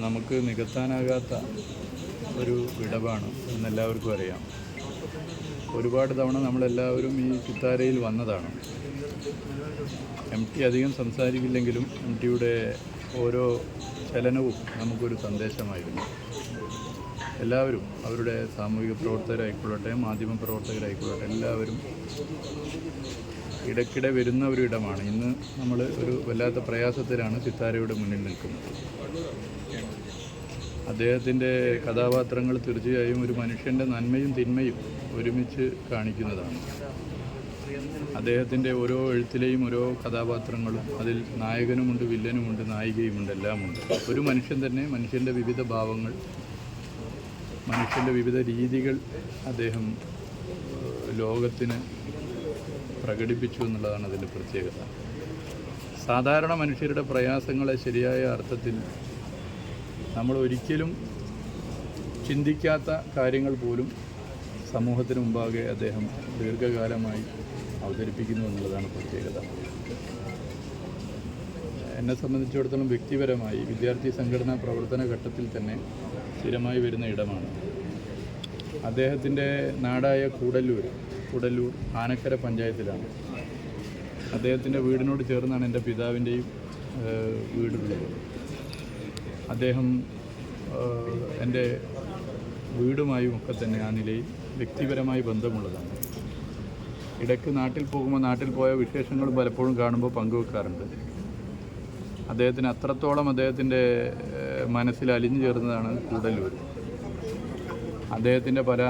നമുക്ക് നികത്താനാകാത്ത ഒരു വിടവാണ് എന്നെല്ലാവർക്കും അറിയാം. ഒരുപാട് തവണ നമ്മളെല്ലാവരും ഈ സിത്താരയിൽ വന്നതാണ്. MT അധികം സംസാരിക്കില്ലെങ്കിലും MTയുടെ ഓരോ ചലനവും നമുക്കൊരു സന്ദേശമായിരുന്നു. എല്ലാവരും അവരുടെ സാമൂഹിക പ്രവർത്തകരായിക്കൊള്ളട്ടെ, മാധ്യമ പ്രവർത്തകരായിക്കൊള്ളട്ടെ, എല്ലാവരും ഇടയ്ക്കിടെ വരുന്ന ഒരു ഇടമാണ്. ഇന്ന് നമ്മൾ ഒരു വല്ലാത്ത പ്രയാസത്തിലാണ് സിത്താരയുടെ മുന്നിൽ നിൽക്കുന്നത്. അദ്ദേഹത്തിൻ്റെ കഥാപാത്രങ്ങൾ തീർച്ചയായും ഒരു മനുഷ്യൻ്റെ നന്മയും തിന്മയും ഒരുമിച്ച് കാണിക്കുന്നതാണ്. അദ്ദേഹത്തിൻ്റെ ഓരോ എഴുത്തിലെയും ഓരോ കഥാപാത്രങ്ങളും അതിൽ നായകനുമുണ്ട്, വില്ലനുമുണ്ട്, നായികയുമുണ്ട്, എല്ലാമുണ്ട്. ഒരു മനുഷ്യൻ തന്നെ, മനുഷ്യൻ്റെ വിവിധ ഭാവങ്ങൾ, മനുഷ്യൻ്റെ വിവിധ രീതികൾ അദ്ദേഹം ലോകത്തിന് പ്രകടിപ്പിച്ചു എന്നുള്ളതാണ് അതിൻ്റെ പ്രത്യേകത. സാധാരണ മനുഷ്യരുടെ പ്രയാസങ്ങളെ ശരിയായ അർത്ഥത്തിൽ നമ്മൾ ഒരിക്കലും ചിന്തിക്കാത്ത കാര്യങ്ങൾ പോലും സമൂഹത്തിന് മുമ്പാകെ അദ്ദേഹം ദീർഘകാലമായി അവതരിപ്പിക്കുന്നു എന്നുള്ളതാണ് പ്രത്യേകത. എന്നെ സംബന്ധിച്ചിടത്തോളം വ്യക്തിപരമായി വിദ്യാർത്ഥി സംഘടനാ പ്രവർത്തന ഘട്ടത്തിൽ തന്നെ സ്ഥിരമായി വരുന്ന ഇടമാണ്. അദ്ദേഹത്തിൻ്റെ നാടായ കൂടല്ലൂർ ആനക്കര പഞ്ചായത്തിലാണ്. അദ്ദേഹത്തിൻ്റെ വീടിനോട് ചേർന്നാണ് എൻ്റെ പിതാവിൻ്റെയും വീടുള്ളത്. അദ്ദേഹം എൻ്റെ വീടുമായും ഒക്കെ തന്നെ ആ നിലയിൽ വ്യക്തിപരമായി ബന്ധമുള്ളതാണ്. ഇടയ്ക്ക് നാട്ടിൽ പോകുമ്പോൾ നാട്ടിൽ പോയ വിശേഷങ്ങൾ പലപ്പോഴും കാണുമ്പോൾ പങ്കുവെക്കാറുണ്ട്. അദ്ദേഹത്തിന് അത്രത്തോളം അദ്ദേഹത്തിൻ്റെ മനസ്സിൽ അലിഞ്ഞു ചേർന്നതാണ് കൂടല്ലൂർ. അദ്ദേഹത്തിൻ്റെ പല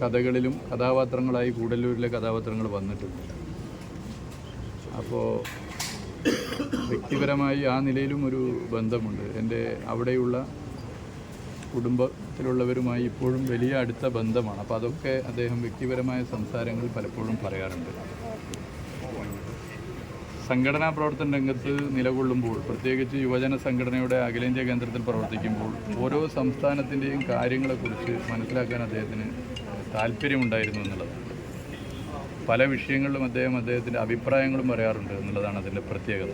കഥകളിലും കഥാപാത്രങ്ങളായി കൂടല്ലൂരിലെ കഥാപാത്രങ്ങൾ വന്നിട്ടുണ്ട്. അപ്പോൾ വ്യക്തിപരമായി ആ നിലയിലും ഒരു ബന്ധമുണ്ട്. എൻ്റെ അവിടെയുള്ള കുടുംബത്തിലുള്ളവരുമായി ഇപ്പോഴും വലിയ അടുത്ത ബന്ധമാണ്. അപ്പോൾ അതൊക്കെ അദ്ദേഹം വ്യക്തിപരമായ സംസാരങ്ങൾ പലപ്പോഴും പറയാറുണ്ട്. സംഘടനാ പ്രവർത്തന രംഗത്ത് നിലകൊള്ളുമ്പോൾ, പ്രത്യേകിച്ച് യുവജന സംഘടനയുടെ അഖിലേന്ത്യാ കേന്ദ്രത്തിൽ പ്രവർത്തിക്കുമ്പോൾ, ഓരോ സംസ്ഥാനത്തിൻ്റെയും കാര്യങ്ങളെക്കുറിച്ച് മനസ്സിലാക്കാൻ അദ്ദേഹത്തിന് താല്പര്യമുണ്ടായിരുന്നു എന്നുള്ളതാണ്. പല വിഷയങ്ങളിലും അദ്ദേഹത്തിൻ്റെ അഭിപ്രായങ്ങളും പറയാറുണ്ട് എന്നുള്ളതാണ് അതിൻ്റെ പ്രത്യേകത.